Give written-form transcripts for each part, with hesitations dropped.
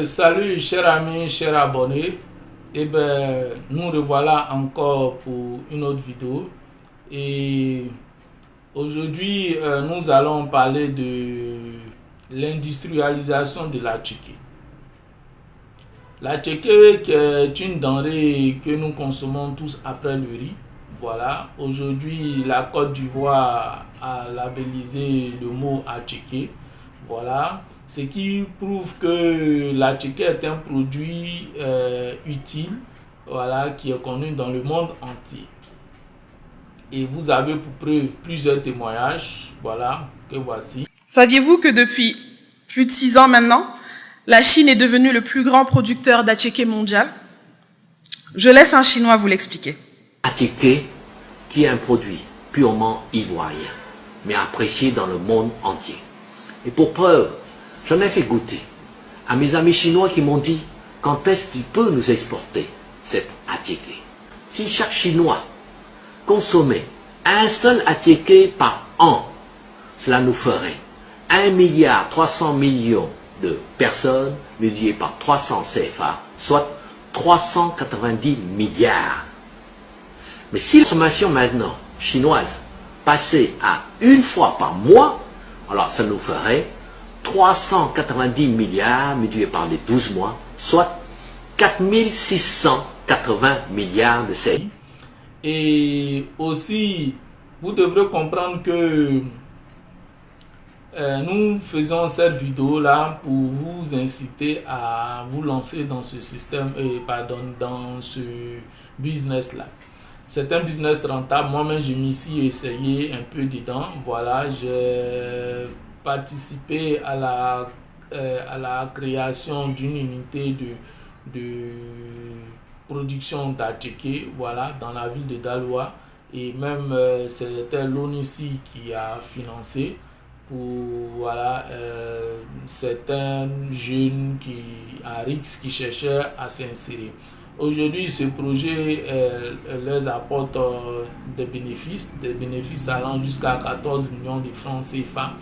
Salut chers amis, chers abonnés. Nous revoilà encore pour une autre vidéo. Et aujourd'hui, nous allons parler de l'industrialisation de la tchéké. La tchéké est une denrée que nous consommons tous après le riz. Voilà, aujourd'hui la Côte d'Ivoire a labellisé le mot attiqué. Voilà, ce qui prouve que la tchéké est un produit utile, voilà, qui est connu dans le monde entier. Et vous avez pour preuve plusieurs témoignages, voilà, que voici. Saviez-vous que depuis plus de 6 ans maintenant, la Chine est devenue le plus grand producteur d'attiqué mondial? Je laisse un Chinois vous l'expliquer. Attiqué, qui est un produit purement ivoirien, mais apprécié dans le monde entier. Et pour preuve, j'en ai fait goûter à mes amis chinois qui m'ont dit quand est-ce qu'il peut nous exporter cet attiqué. Si chaque Chinois consommait un seul attiqué par an, cela nous ferait 1,3 milliard de personnes multiplié par 300 CFA, soit 390 milliards. Mais si la consommation maintenant chinoise passait à une fois par mois, alors ça nous ferait 390 milliards multiplié par les 12 mois, soit 4680 milliards de CFA. Et aussi, vous devrez comprendre que nous faisons cette vidéo là pour vous inciter à vous lancer dans ce système, dans ce business là. C'est un business rentable. Moi-même, je m'y suis essayé un peu dedans. Voilà, j'ai participé à la création d'une unité de production d'attiqué, voilà, dans la ville de Daloa. Et même, c'était l'ONICI qui a financé pour, voilà, certains jeunes à RIX qui cherchaient à s'insérer. Aujourd'hui, ce projet leur apporte des bénéfices allant jusqu'à 14 millions de francs CFA.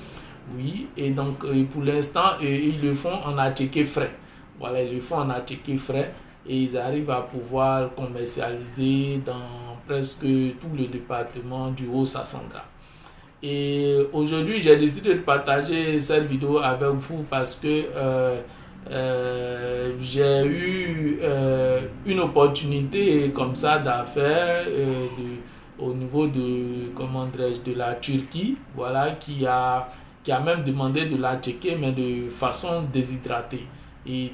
Oui, et donc pour l'instant, ils le font en attiqué frais. Voilà, ils le font en attiqué frais et ils arrivent à pouvoir commercialiser dans presque tous les départements du Haut-Sassandra. Et aujourd'hui, j'ai décidé de partager cette vidéo avec vous parce que j'ai eu une opportunité comme ça d'affaires au niveau de la Turquie, voilà, qui a même demandé de la tchéké mais de façon déshydratée. Et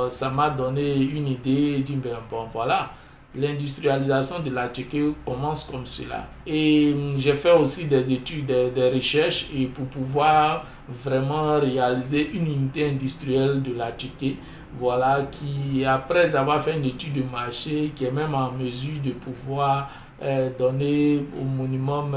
ça m'a donné une idée, dit bon voilà, l'industrialisation de la tchéké commence comme cela. Et j'ai fait aussi des études, des recherches et pour pouvoir vraiment réaliser une unité industrielle de la tchéké, voilà, qui après avoir fait une étude de marché, qui est même en mesure de pouvoir donner au minimum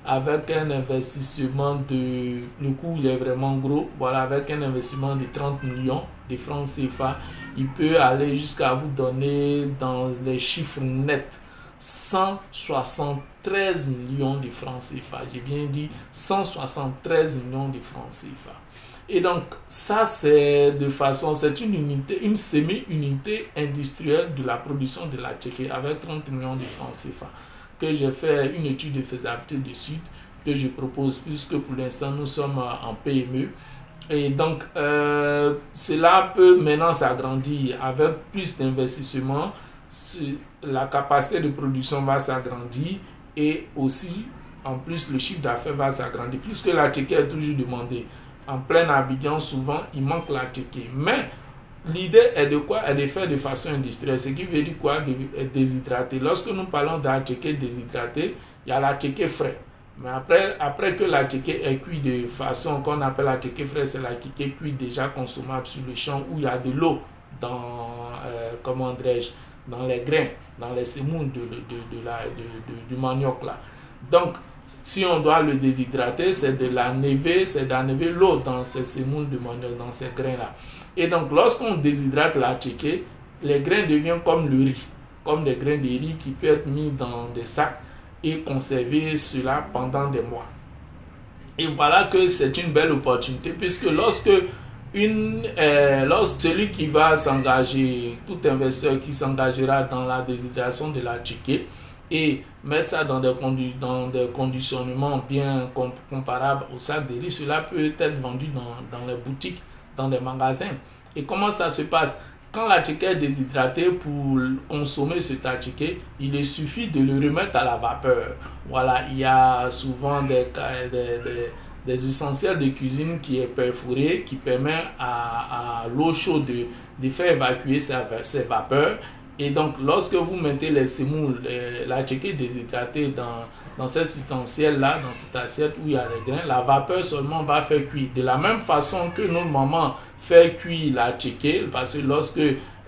avec un investissement le coût il est vraiment gros, voilà, avec un investissement de 30 millions de francs CFA, il peut aller jusqu'à vous donner dans les chiffres nets 173 millions de francs CFA. J'ai bien dit 173 millions de francs CFA. Et donc ça c'est une semi-unité industrielle de la production de la tchéké avec 30 millions de francs CFA que j'ai fait une étude de faisabilité dessus que je propose puisque pour l'instant nous sommes en PME. Et donc, cela peut maintenant s'agrandir avec plus d'investissement. La capacité de production va s'agrandir et aussi, en plus, le chiffre d'affaires va s'agrandir. Puisque la tchéké est toujours demandée. En plein Abidjan, souvent, il manque la tchéké. Mais l'idée est de quoi? Est de faire de façon industrielle. Ce qui veut dire quoi? De déshydrater. Lorsque nous parlons de la tchéké déshydratée, il y a la tchéké frais. Mais après que la tchéké est cuite de façon qu'on appelle la tchéké frais, c'est la tchéké cuite déjà consommable sur le champ où il y a de l'eau dans, dans les grains, dans les semoule du manioc là. Donc, si on doit le déshydrater, c'est d'enlever l'eau dans ces semoules de manioc, dans ces grains là. Et donc, lorsqu'on déshydrate la tchéké, les grains deviennent comme le riz, comme des grains de riz qui peuvent être mis dans des sacs et conserver cela pendant des mois. Et voilà que c'est une belle opportunité puisque lorsque lorsque celui qui va s'engager, tout investisseur qui s'engagera dans la déshydratation de la chiquée et mettre ça dans des conditionnements bien comparables au sac de riz, cela peut être vendu dans les boutiques, dans des magasins. Et comment ça se passe? Quand la chiquée est déshydratée, pour consommer cet chiquée, il suffit de le remettre à la vapeur. Voilà, il y a souvent des ustensiles de cuisine qui est perforé, qui permet à l'eau chaude de faire évacuer ces vapeurs. Et donc, lorsque vous mettez les semoules, la chiquée déshydratée dans cet ustensile-là, dans cette assiette où il y a les grains, la vapeur seulement va faire cuire. De la même façon que nos mamans font cuire la chiquée, parce que lorsque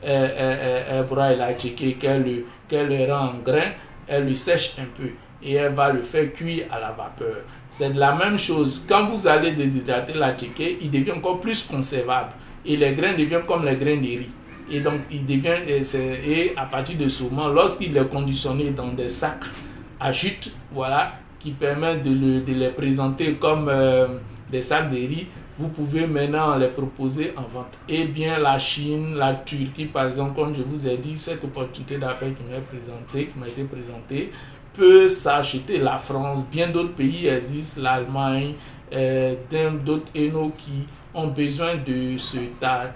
elle broie la chiquée, qu'elle le rend en grain, elle le sèche un peu et elle va le faire cuire à la vapeur. C'est de la même chose. Quand vous allez déshydrater la chiquée, il devient encore plus conservable et les grains deviennent comme les grains de riz. Et donc, il devient, et à partir de ce moment, lorsqu'il est conditionné dans des sacs à jute, voilà, qui permettent de les présenter comme des sacs de riz, vous pouvez maintenant les proposer en vente. Et bien, la Chine, la Turquie, par exemple, comme je vous ai dit, cette opportunité d'affaires qui m'a été présentée, peut s'acheter. La France, bien d'autres pays existent, l'Allemagne, d'autres ENO qui ont besoin de ce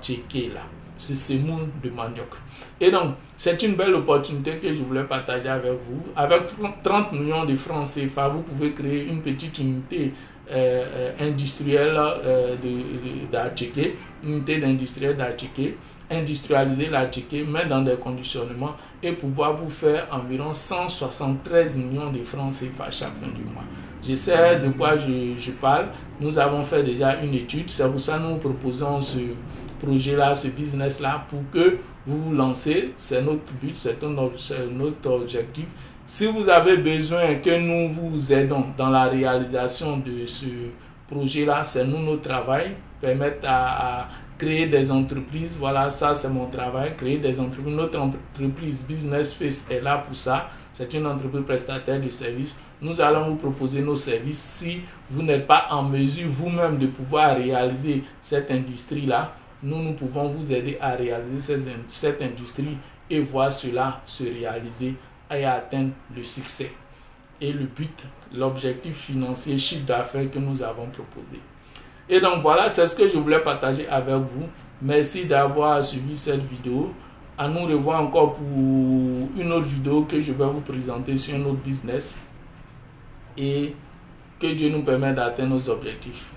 tchéké-là, ce semoule de manioc. Et donc, c'est une belle opportunité que je voulais partager avec vous. Avec 30 millions de francs CFA, vous pouvez créer une petite unité industrielle d'atchiké, unité d'industriel d'atchiké, industrialiser l'atchiké, mettre dans des conditionnements et pouvoir vous faire environ 173 millions de francs CFA chaque fin du mois. Je sais de quoi je parle. Nous avons fait déjà une étude. C'est pour ça que nous proposons ce projet-là, ce business-là, pour que vous vous lancez. C'est notre but, c'est notre objectif. Si vous avez besoin que nous vous aidons dans la réalisation de ce projet-là, c'est notre travail, permettre à créer des entreprises. Voilà, ça c'est mon travail, créer des entreprises. Notre entreprise Business Face est là pour ça. C'est une entreprise prestataire de services. Nous allons vous proposer nos services. Si vous n'êtes pas en mesure vous-même de pouvoir réaliser cette industrie-là, nous pouvons vous aider à réaliser cette industrie et voir cela se réaliser et atteindre le succès. Et le but, l'objectif financier, chiffre d'affaires que nous avons proposé. Et donc voilà, c'est ce que je voulais partager avec vous. Merci d'avoir suivi cette vidéo. À nous revoir encore pour une autre vidéo que je vais vous présenter sur un autre business. Et que Dieu nous permette d'atteindre nos objectifs.